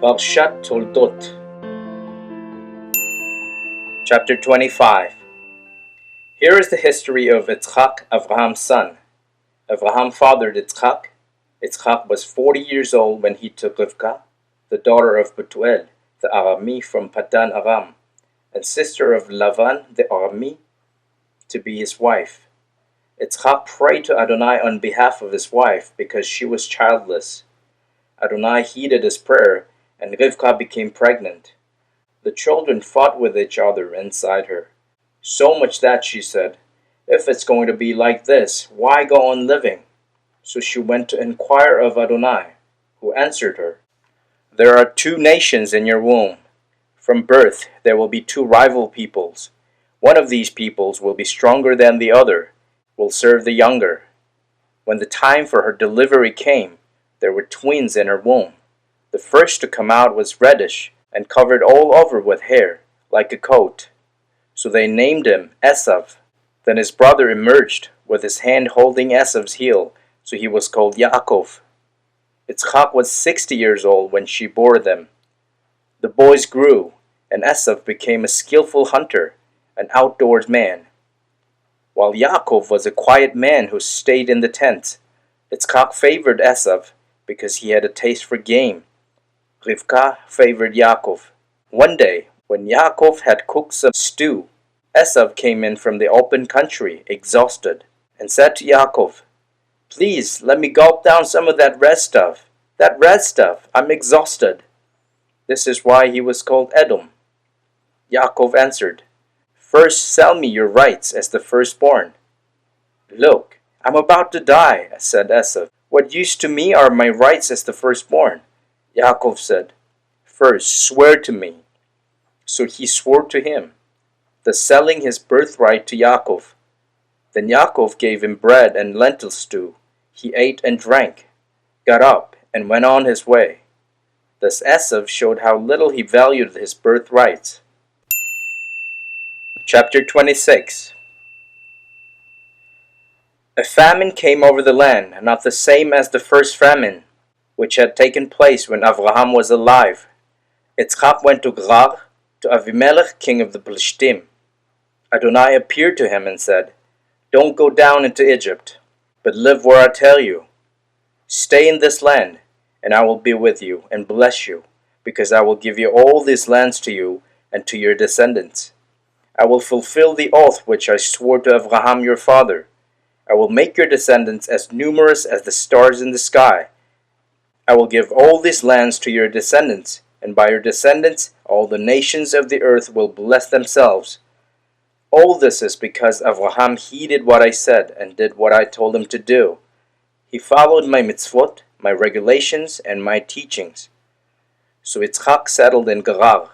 Parshat Tol'dot, Chapter 25. Here is the history of Yitzchak, Abraham's son. Abraham fathered Yitzchak. Yitzchak was 40 years old when he took Rivka, the daughter of Betuel, the Arami from Padan Aram, and sister of Lavan the Arami, to be his wife. Yitzchak prayed to Adonai on behalf of his wife because she was childless. Adonai heeded his prayer, and Rivka became pregnant. The children fought with each other inside her, so much that she said, "If it's going to be like this, why go on living?" So she went to inquire of Adonai, who answered her, "There are two nations in your womb. From birth there will be two rival peoples. One of these peoples will be stronger than the other, will serve the younger." When the time for her delivery came, there were twins in her womb. The first to come out was reddish and covered all over with hair, like a coat. So they named him Esav. Then his brother emerged, with his hand holding Esav's heel, so he was called Yaakov. Yitzchak was 60 years old when she bore them. The boys grew, and Esav became a skillful hunter, an outdoors man, while Yaakov was a quiet man who stayed in the tent. Yitzchak favored Esav because he had a taste for game. Rivka favored Yaakov. One day, when Yaakov had cooked some stew, Esav came in from the open country, exhausted, and said to Yaakov, "Please, let me gulp down some of that red stuff. That red stuff, I'm exhausted." This is why he was called Edom. Yaakov answered, "First sell me your rights as the firstborn." "Look, I'm about to die," said Esav. "What use to me are my rights as the firstborn?" Yaakov said, "First swear to me." So he swore to him, thus selling his birthright to Yaakov. Then Yaakov gave him bread and lentil stew. He ate and drank, got up, and went on his way. Thus Esav showed how little he valued his birthright. Chapter 26. A famine came over the land, not the same as the first famine, which had taken place when Abraham was alive. Yitzchak went to Gerar, to Avimelech, king of the Philistines. Adonai appeared to him and said, "Don't go down into Egypt, but live where I tell you. Stay in this land, and I will be with you and bless you, because I will give you all these lands to you and to your descendants. I will fulfill the oath which I swore to Abraham your father. I will make your descendants as numerous as the stars in the sky. I will give all these lands to your descendants, and by your descendants all the nations of the earth will bless themselves. All this is because Abraham heeded what I said and did what I told him to do. He followed my mitzvot, my regulations, and my teachings." So Yitzchak settled in Gerar.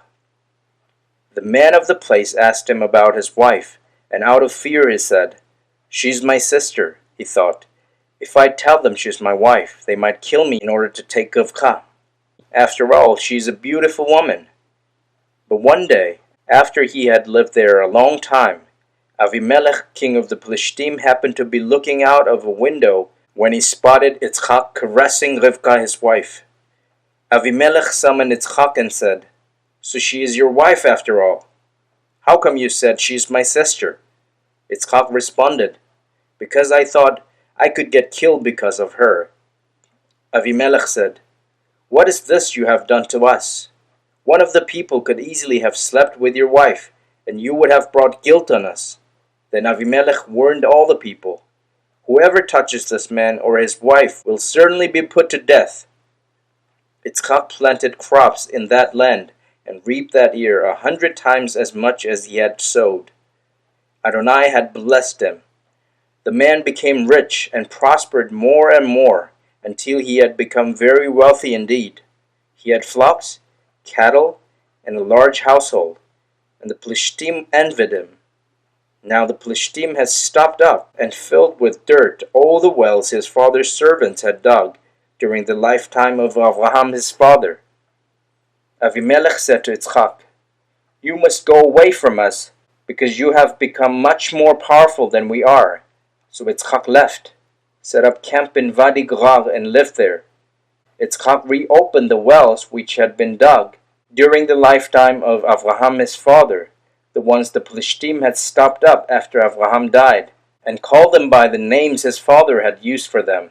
The man of the place asked him about his wife, and out of fear he said, "She's my sister," he thought. "If I tell them she's my wife, they might kill me in order to take Rivka. After all, she's a beautiful woman." But one day, after he had lived there a long time, Avimelech, king of the Philistines, happened to be looking out of a window when he spotted Yitzchak caressing Rivka, his wife. Avimelech summoned Yitzchak and said, "So she is your wife after all? How come you said she's my sister?" Yitzchak responded, "Because I thought I could get killed because of her." Avimelech said, "What is this you have done to us? One of the people could easily have slept with your wife, and you would have brought guilt on us." Then Avimelech warned all the people, "Whoever touches this man or his wife will certainly be put to death." Yitzchak planted crops in that land and reaped that year 100 times as much as he had sowed. Adonai had blessed him. The man became rich and prospered more and more until he had become very wealthy indeed. He had flocks, cattle, and a large household, and the Philistines envied him. Now the Philistines had stopped up and filled with dirt all the wells his father's servants had dug during the lifetime of Abraham his father. Avimelech said to Yitzchak, "You must go away from us, because you have become much more powerful than we are." So Yitzchak left, set up camp in Wadi Gerar, and lived there. Yitzchak reopened the wells which had been dug during the lifetime of Avraham his father, the ones the Philistines had stopped up after Avraham died, and called them by the names his father had used for them.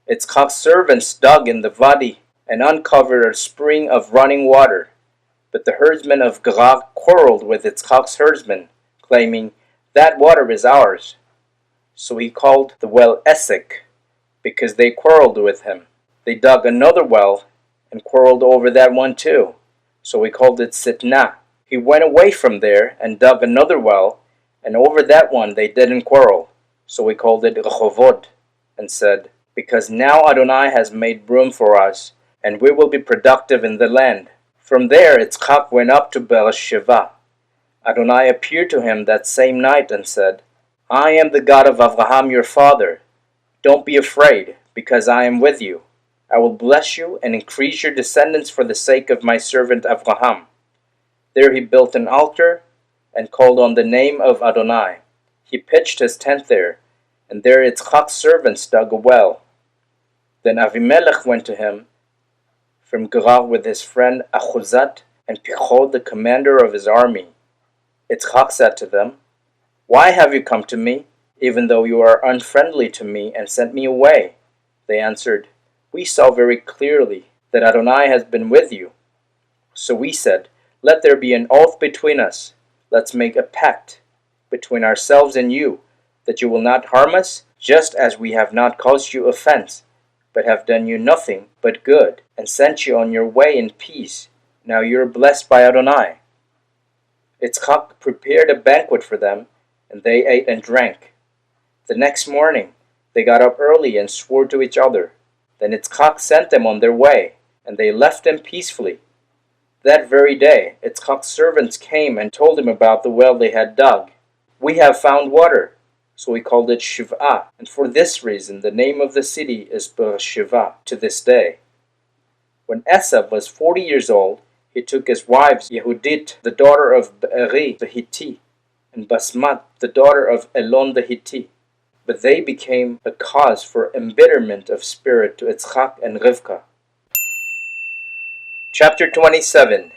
Yitzchak's servants dug in the valley and uncovered a spring of running water. But the herdsmen of Gerar quarreled with Yitzchak's herdsmen, claiming, "That water is ours." So he called the well Esek, because they quarreled with him. They dug another well and quarreled over that one too, so he called it Sitnah. He went away from there and dug another well, and over that one they didn't quarrel, so he called it Rehovot, and said, "Because now Adonai has made room for us, and we will be productive in the land." From there Yitzchak went up to Beersheba. Adonai appeared to him that same night and said, "I am the God of Avraham your father. Don't be afraid, because I am with you. I will bless you and increase your descendants for the sake of my servant Avraham." There he built an altar and called on the name of Adonai. He pitched his tent there, and there Yitzchak's servants dug a well. Then Avimelech went to him from Gerar with his friend Achuzat and Pichol, the commander of his army. Yitzchak said to them, "Why have you come to me, even though you are unfriendly to me, and sent me away?" They answered, "We saw very clearly that Adonai has been with you." So we said, "Let there be an oath between us. Let's make a pact between ourselves and you, that you will not harm us, just as we have not caused you offense, but have done you nothing but good, and sent you on your way in peace. Now you are blessed by Adonai." Yitzchak prepared a banquet for them, and they ate and drank. The next morning they got up early and swore to each other. Then Yitzchak sent them on their way, and they left them peacefully. That very day Yitzchak's servants came and told him about the well they had dug. "We have found water." So he called it Shiv'ah, and for this reason the name of the city is Beersheba to this day. When Esav was 40 years old, he took his wives Yehudit, the daughter of Be'eri the Hittite, and Basmat, the daughter of Elon the Hittite. But they became a cause for embitterment of spirit to Yitzchak and Rivka. Chapter 27.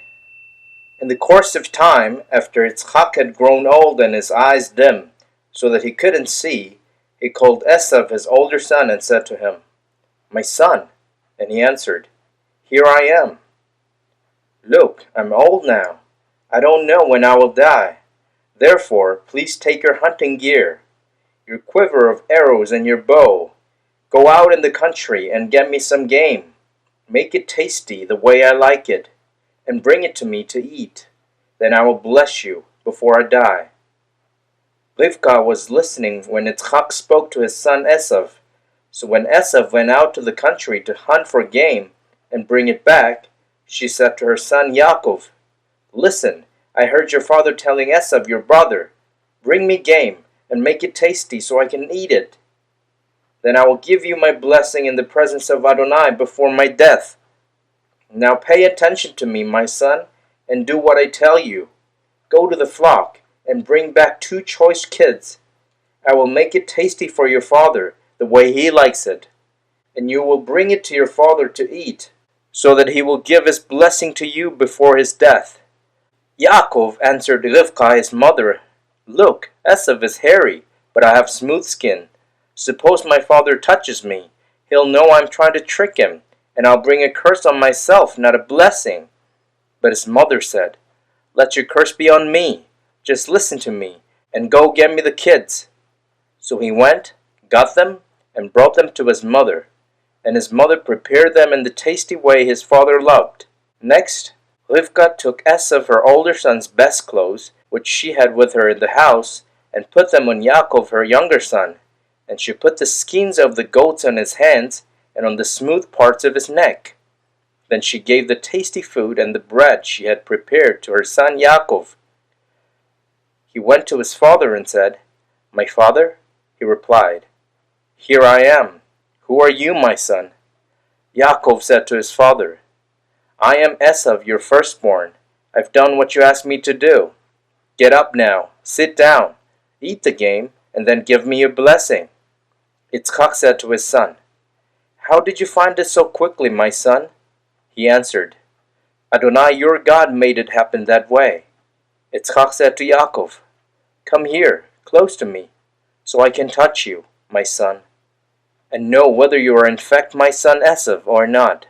In the course of time, after Yitzchak had grown old and his eyes dim, so that he couldn't see, he called Esav his older son and said to him, "My son." And he answered, "Here I am." "Look, I'm old now. I don't know when I will die. Therefore, please take your hunting gear, your quiver of arrows and your bow. Go out in the country and get me some game. Make it tasty the way I like it, and bring it to me to eat. Then I will bless you before I die." Rivka was listening when Yitzchak spoke to his son Esav. So when Esav went out to the country to hunt for game and bring it back, she said to her son Yaakov, "Listen, I heard your father telling Esav your brother, 'Bring me game and make it tasty so I can eat it. Then I will give you my blessing in the presence of Adonai before my death.' Now pay attention to me, my son, and do what I tell you. Go to the flock and bring back 2 choice kids. I will make it tasty for your father, the way he likes it, and you will bring it to your father to eat, so that he will give his blessing to you before his death." Yaakov answered Rivka his mother, "Look, Esav is hairy, but I have smooth skin. Suppose my father touches me, he'll know I'm trying to trick him, and I'll bring a curse on myself, not a blessing." But his mother said, "Let your curse be on me. Just listen to me, and go get me the kids." So he went, got them, and brought them to his mother, and his mother prepared them in the tasty way his father loved. Next, Rivka took Esav her older son's best clothes, which she had with her in the house, and put them on Yaakov her younger son, and she put the skins of the goats on his hands and on the smooth parts of his neck. Then she gave the tasty food and the bread she had prepared to her son Yaakov. He went to his father and said, "My father?" He replied, "Here I am. Who are you, my son?" Yaakov said to his father, "I am Esav, your firstborn. I've done what you asked me to do. Get up now, sit down, eat the game, and then give me your blessing." Yitzchak said to his son, "How did you find it so quickly, my son?" He answered, "Adonai your God made it happen that way." Yitzchak said to Yaakov, "Come here, close to me, so I can touch you, my son, and know whether you are in fact my son Esav or not."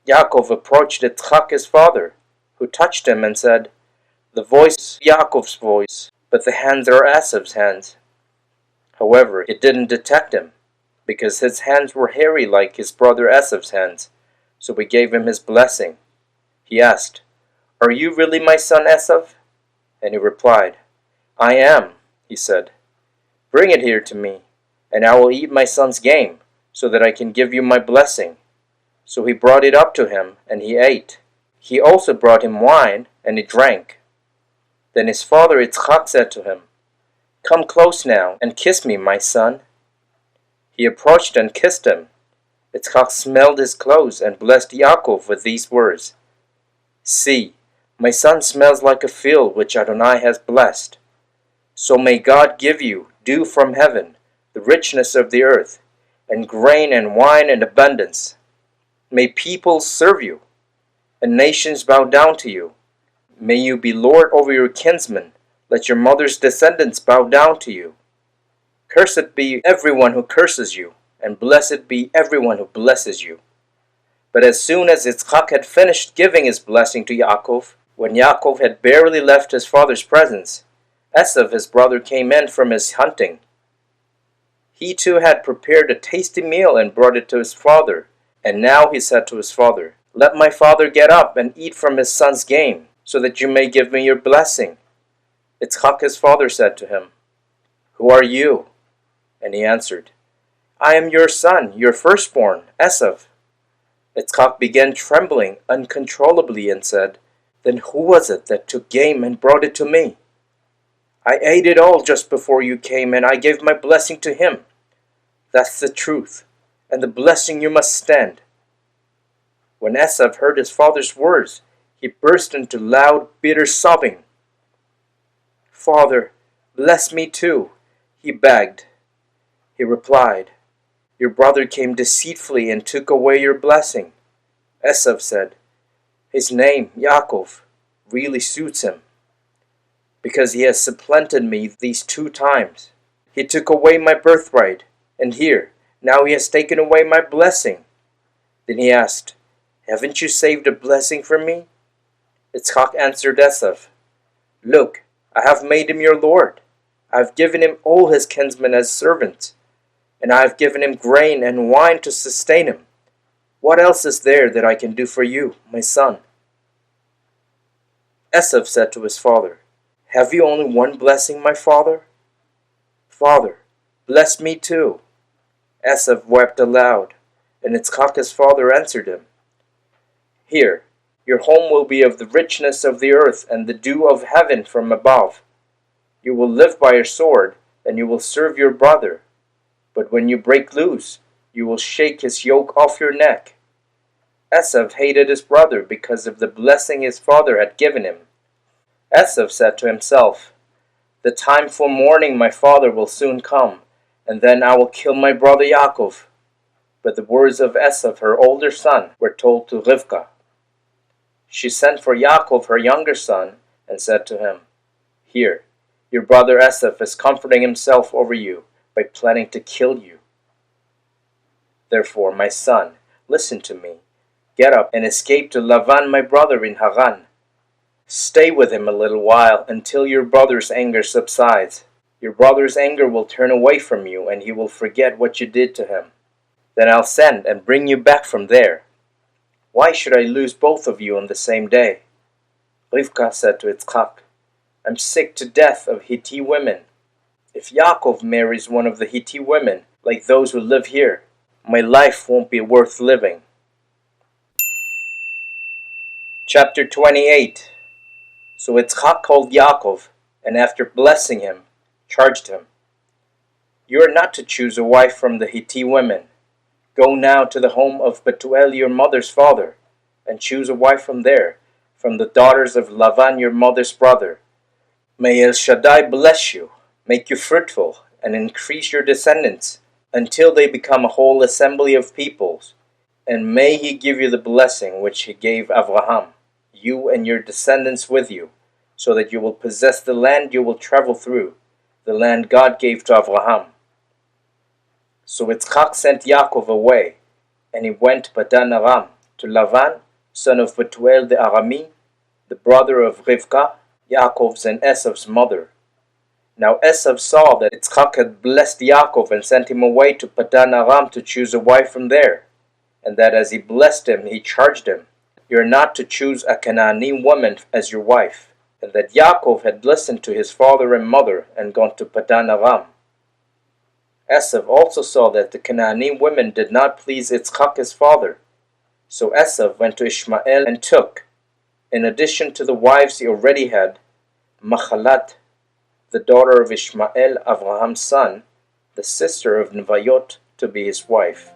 Yaakov approached Yitzchak his father, who touched him and said, "The voice is Yaakov's voice, but the hands are Esav's hands." However, it didn't detect him, because his hands were hairy like his brother Esav's hands, so he gave him his blessing. He asked, "Are you really my son Esav?" And he replied, "I am," he said. "Bring it here to me, and I will eat my son's game, so that I can give you my blessing." So he brought it up to him, and he ate. He also brought him wine, and he drank. Then his father Yitzchak said to him, "Come close now, and kiss me, my son." He approached and kissed him. Yitzchak smelled his clothes and blessed Yaakov with these words, "See, my son smells like a field which Adonai has blessed. So may God give you dew from heaven, the richness of the earth, and grain and wine in abundance. May peoples serve you, and nations bow down to you. May you be lord over your kinsmen. Let your mother's descendants bow down to you. Cursed be everyone who curses you, and blessed be everyone who blesses you." But as soon as Yitzchak had finished giving his blessing to Yaakov, when Yaakov had barely left his father's presence, Esav his brother came in from his hunting. He too had prepared a tasty meal and brought it to his father. And now he said to his father, "Let my father get up and eat from his son's game, so that you may give me your blessing." Yitzchak his father said to him, "Who are you?" And he answered, "I am your son, your firstborn, Esav." Yitzchak began trembling uncontrollably and said, "Then who was it that took game and brought it to me? I ate it all just before you came, and I gave my blessing to him. That's the truth, and the blessing you must stand." When Esav heard his father's words, he burst into loud, bitter sobbing. "Father, bless me too," he begged. He replied, "Your brother came deceitfully and took away your blessing." Esav said, "His name, Yaakov, really suits him, because he has supplanted me these 2 times. He took away my birthright, and here, now he has taken away my blessing." Then he asked, "Haven't you saved a blessing for me?" Yitzchak answered Esav, "Look, I have made him your lord. I have given him all his kinsmen as servants, and I have given him grain and wine to sustain him. What else is there that I can do for you, my son?" Esav said to his father, "Have you only one blessing, my father?" "Father, bless me too." Esav wept aloud, and Yitzchak his father answered him, "Here, your home will be of the richness of the earth and the dew of heaven from above. You will live by your sword, and you will serve your brother. But when you break loose, you will shake his yoke off your neck." Esav hated his brother because of the blessing his father had given him. Esav said to himself, "The time for mourning my father will soon come, and then I will kill my brother Yaakov." But the words of Esav, her older son, were told to Rivkah. She sent for Yaakov, her younger son, and said to him, "Here, your brother Esav is comforting himself over you by planning to kill you. Therefore, my son, listen to me. Get up and escape to Lavan my brother in Haran. Stay with him a little while until your brother's anger subsides. Your brother's anger will turn away from you, and he will forget what you did to him. Then I'll send and bring you back from there. Why should I lose both of you on the same day?" Rivkah said to Yitzchak, "I'm sick to death of Hittite women. If Yaakov marries one of the Hittite women, like those who live here, my life won't be worth living." Chapter 28. So Yitzchak called Yaakov, and after blessing him, charged him, "You are not to choose a wife from the Hittite women. Go now to the home of Bethuel your mother's father, and choose a wife from there, from the daughters of Lavan your mother's brother. May El Shaddai bless you, make you fruitful, and increase your descendants, until they become a whole assembly of peoples. And may he give you the blessing which he gave Abraham, you and your descendants with you, so that you will possess the land you will travel through, the land God gave to Abraham. So Yitzchak sent Yaakov away, and he went to Padan Aram, to Lavan, son of Bethuel the Arami, the brother of Rivkah, Yaakov's and Esav's mother. Now Esav saw that Yitzchak had blessed Yaakov and sent him away to Padan Aram to choose a wife from there, and that as he blessed him, he charged him, "You are not to choose a Canaanite woman as your wife," and that Yaakov had listened to his father and mother and gone to Padan Aram. Esav also saw that the Canaanite women did not please Yitzchak his father, so Esav went to Ishmael and took, in addition to the wives he already had, Machalat, the daughter of Ishmael, Abraham's son, the sister of Nevayot, to be his wife.